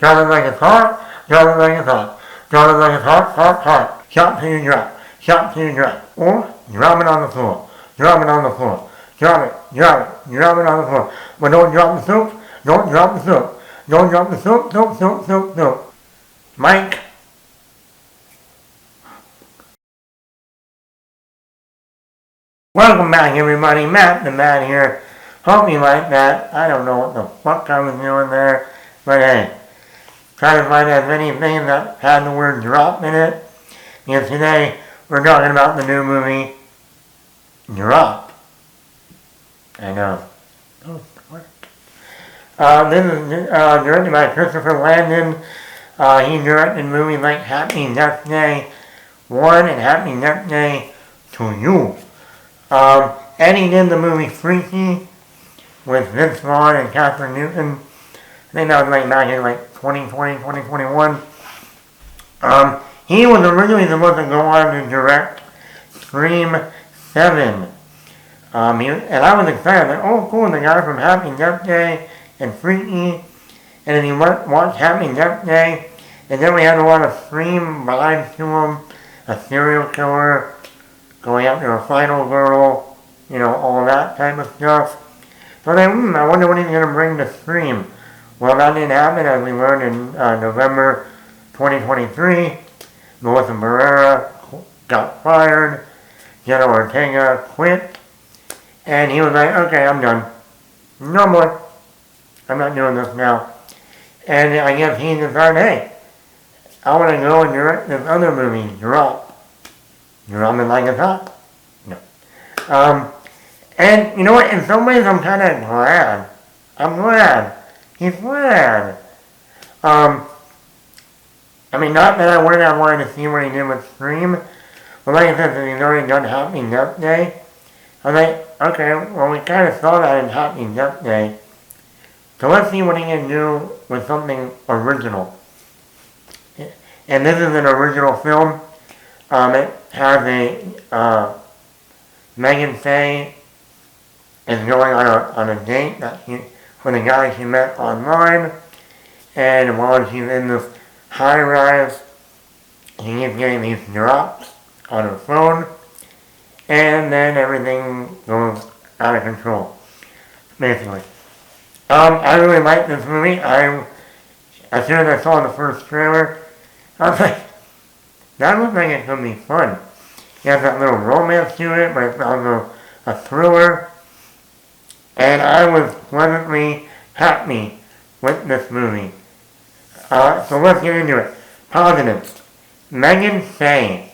Drop it like it's hot. Drop it like it's hot. Drop it like it's hot, hot, hot. Shot till you drop. Shot till you drop. Or drop it on the floor. Drop it on the floor. Drop it, drop it, drop it on the floor. But don't drop the soup. Don't drop the soup. Don't drop the soup, soup, soup, soup, soup. Mike. Welcome back, everybody. Matt the Man here. Hope you like that. I don't know what the fuck I was doing there, but hey, try to find as many things that had the word drop in it. Because today we're talking about the new movie Drop. I know. Oh, what? This is directed by Christopher Landon. He directed movies like Happy Death Day 1 and Happy Death Day to You. And he did the movie Freaky with Vince Vaughn and Catherine Newton. I think that was like back in like 2020, 2021. He was originally supposed to go on to direct Scream 7. And I was excited, like, oh cool, the guy from Happy Death Day and Freaky. And then he watched Happy Death Day, and then we had a lot of Scream vibes to him. A serial killer going after a final girl, you know, all that type of stuff. So then, I wonder what he's going to bring to Scream. Well, that didn't happen, as we learned in November 2023. Melissa Barrera got fired. Jenna Ortega quit. And he was like, okay, I'm done. No more. I'm not doing this now. And I guess he decided, hey, I want to go and direct this other movie, Drop. Drop it like it's hot. No. And you know what? In some ways, I'm kind of glad. I'm glad. He's glad. I mean, not that I wouldn't have wanted to see what he did with Scream, but like I said, since he's already done Happy Death Day, I was like, okay, well, we kind of saw that in Happy Death Day, so let's see what he can do with something original. And this is an original film. It has a Meghann Fahy is going on a date with a guy she met online, and while she's in this high rise, she keeps getting these drops on her phone, and then everything goes out of control, basically. I really like this movie. As soon as I saw the first trailer, I was like, that looks like it could be fun. It has that little romance to it, but it's also a thriller. And I was pleasantly happy with this movie. So let's get into it. Positives. Meghann Fahy.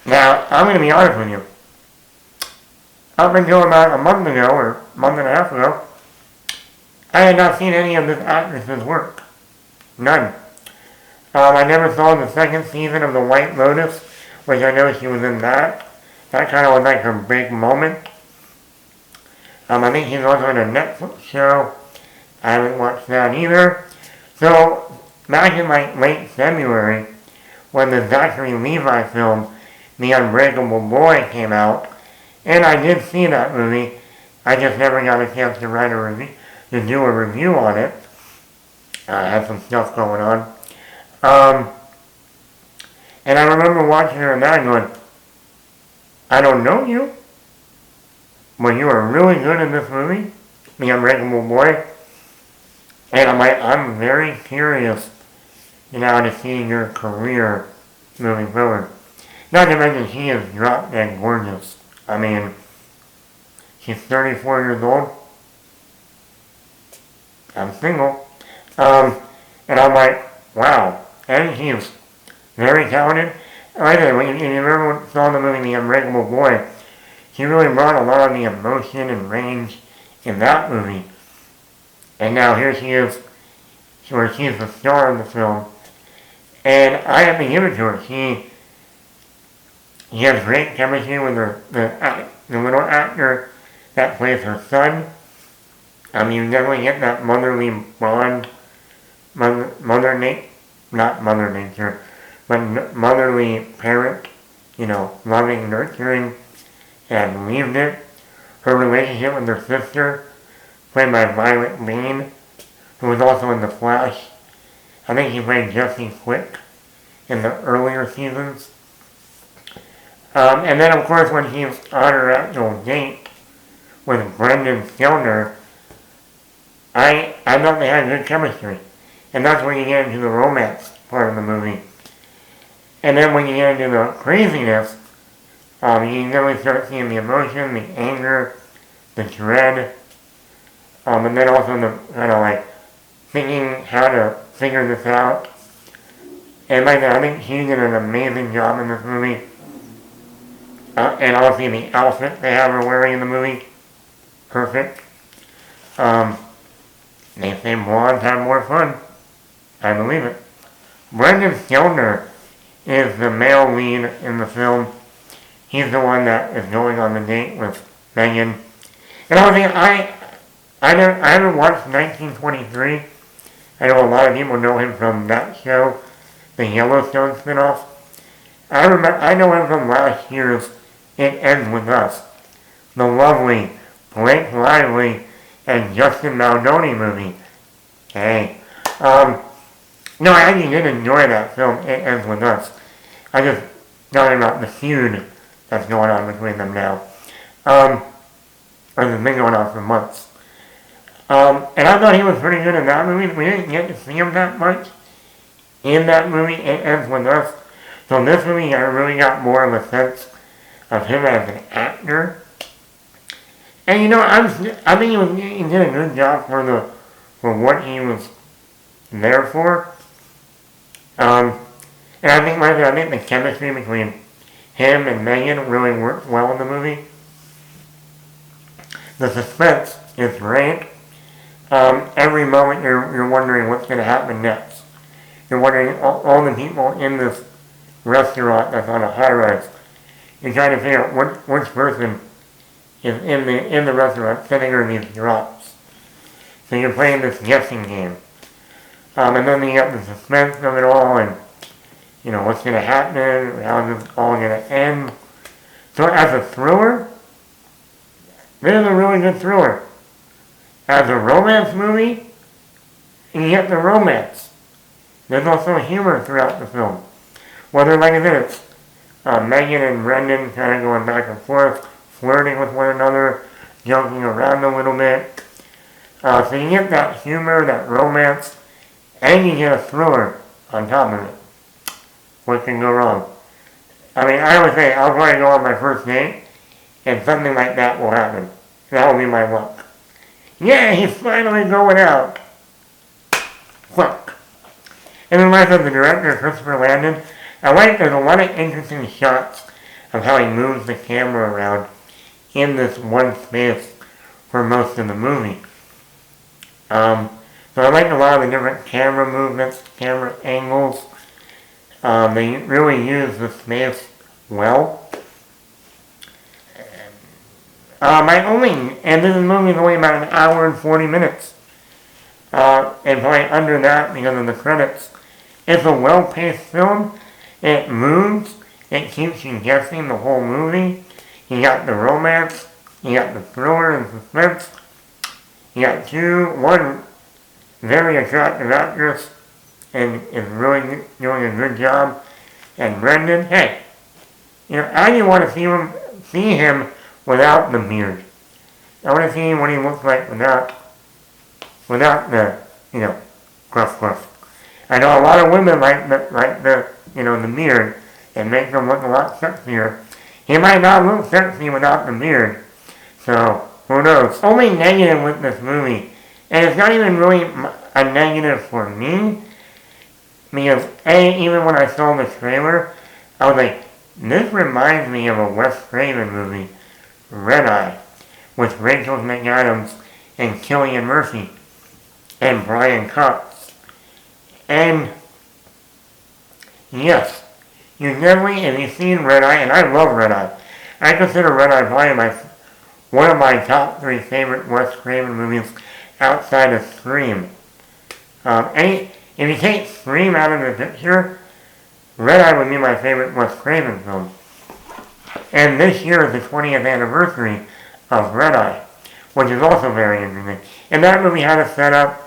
Now, I'm going to be honest with you. Up until about a month ago, or a month and a half ago, I had not seen any of this actress's work. None. I never saw the second season of The White Lotus, which I know she was in that. That kind of was like her big moment. I think she's also in a Netflix show. I haven't watched that either. So, back in like late February, when the Zachary Levi film, The Unbreakable Boy, came out, and I did see that movie, I just never got a chance to write a review, to do a review on it. I had some stuff going on. And I remember watching her and that going, I don't know you, but you are really good in this movie, The Unbreakable Boy. And I'm very curious, you know, to see your career moving forward. Not to mention she is drop dead gorgeous. I mean, she's 34 years old. I'm single. And I'm like, wow. And she's very talented. Like I said, when you remember saw the movie The Unbreakable Boy, she really brought a lot of the emotion and range in that movie. And now here she is, where she's the star of the film. And I have to give it to her. She has great chemistry with the little actor that plays her son. You definitely get that motherly bond, not mother nature, but motherly parent, you know, loving, nurturing, and I believed it. Her relationship with her sister, played by Violet Bean, who was also in The Flash, I think he played Jesse Quick in the earlier seasons. And then, of course, when he was on her actual date with Brendan Sklenar, I thought they had good chemistry. And that's when you get into the romance part of the movie. And then when you get into the craziness, you really start seeing the emotion, the anger, the dread, and then also the kind of like thinking how to figure this out. And like I think she did an amazing job in this movie. And obviously the outfit they have her wearing in the movie, perfect. They say blondes have more fun. I believe it. Brendan Sklenar is the male lead in the film. He's the one that is going on the date with Meghann. And obviously I haven't watched 1923. I know a lot of people know him from that show, the Yellowstone spinoff. I know him from last year's It Ends With Us, the lovely Blake Lively and Justin Baldoni movie. Hey. No, I actually did enjoy that film, It Ends With Us. I just talking about the feud that's going on between them now. It's been going on for months. And I thought he was pretty good in that movie. We didn't get to see him that much in that movie, It Ends With Us. So this movie, I really got more of a sense of him as an actor. And you know, I think he did a good job for what he was there for. And I think the chemistry between him and Meghann really worked well in the movie. The suspense is great. Every moment you're wondering what's going to happen next. You're wondering all the people in this restaurant that's on a high rise. You're trying to figure out which person is in the restaurant sitting on these drops. So you're playing this guessing game. And then you get the suspense of it all and you know what's going to happen, how this all going to end. So as a thriller, this is a really good thriller. As a romance movie, you get the romance. There's also humor throughout the film. Whether, like I said, it's Meghann and Brendan kind of going back and forth, flirting with one another, joking around a little bit. So you get that humor, that romance, and you get a thriller on top of it. What can go wrong? I mean, I would say I'll probably go on my first date, and something like that will happen. That will be my luck. Yeah, he's finally going out. Fuck. And then like the director, Christopher Landon, I like there's a lot of interesting shots of how he moves the camera around in this one space for most of the movie. So I like a lot of the different camera movements, camera angles. They really use the space well. And this movie is only about an hour and 40 minutes. And probably under that because of the credits. It's a well-paced film. It moves. It keeps you guessing the whole movie. You got the romance. You got the thriller and suspense. You got one very attractive actress and is really doing a good job. And Brendan, hey, you know, I didn't want to see him without the beard. I want to see what he looks like without the, you know, gruff. I know a lot of women like the beard and make them look a lot sexier. He might not look sexy without the beard. So, who knows? Only negative with this movie, and it's not even really a negative for me, because even when I saw the trailer, I was like, this reminds me of a Wes Craven movie, Red Eye, with Rachel McAdams and Cillian Murphy and Brian Cox. And yes, you definitely, if you've seen Red Eye, and I love Red Eye, I consider Red Eye probably one of my top 3 favorite Wes Craven movies outside of Scream. If you take Scream out of the picture, Red Eye would be my favorite Wes Craven film. And this year is the 20th anniversary of Red Eye, which is also very interesting. And that movie had a setup.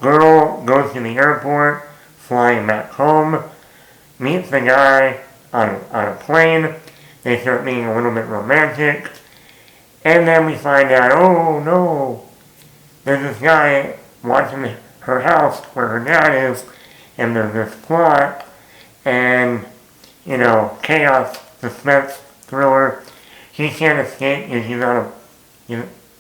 Girl goes to the airport, flying back home, meets the guy on a plane. They start being a little bit romantic. And then we find out, oh no, there's this guy watching her house where her dad is, and there's this plot, and, chaos, suspense, thriller. She can't escape because she's on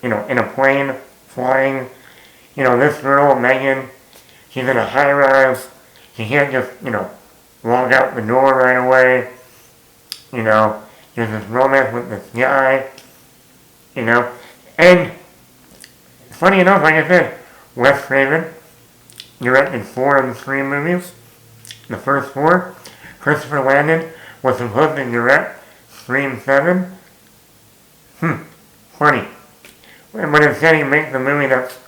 in a plane flying. This girl, Meghann, she's in a high rise. She can't just, walk out the door right away. There's this romance with this guy, And funny enough, like I said, Wes Craven directed 4 of the Scream movies. The first 4. Christopher Landon was supposed to direct Scream 7. Funny. But instead he makes the movie that's,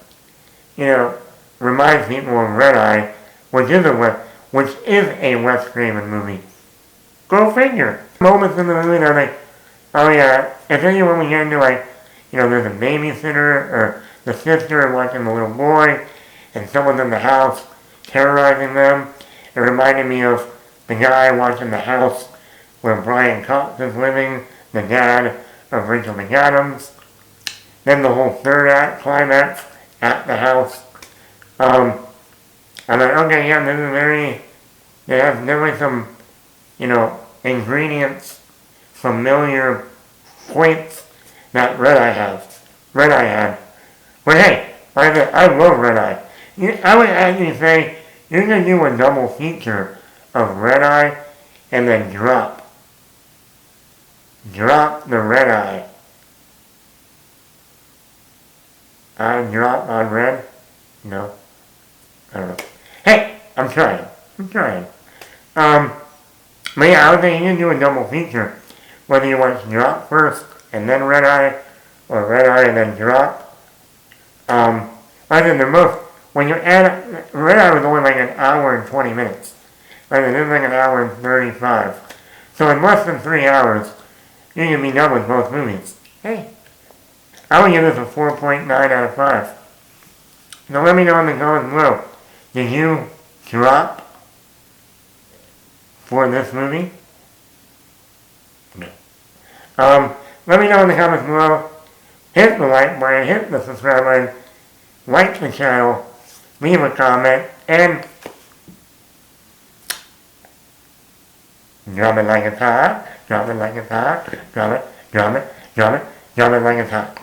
reminds people of Red Eye, which is a Wes Craven movie. Go figure. Moments in the movie that are like, oh yeah, especially when we get into there's a babysitter or the sister watching the little boy and someone's in the house terrorizing them. It reminded me of the guy watching the house where Brian Cox is living, the dad of Rachel McAdams. Then the whole third act climax at the house. I'm like, okay, yeah, this is there has definitely some, ingredients, familiar points that Red Eye had. But hey, like I said, I love Red Eye. I would actually say you're going to do a double feature of Red Eye and then drop the Red Eye. Drop on Red? No. I don't know. Hey, I'm trying. But yeah, I would say you can do a double feature. Whether you want to drop first and then Red Eye, or Red Eye and then drop. I think when you add, Red Eye was only like an hour and 20 minutes. This is like an hour and 35. So in less than 3 hours, you can be done with both movies. Hey, I would give this a 4.9 out of 5. Now let me know in the comments below. Did you drop for this movie? No. Let me know in the comments below. Hit the like button, hit the subscribe button, like the channel, leave a comment, and drop it like it's hot, drop it like it's hot, drop it like it's hot.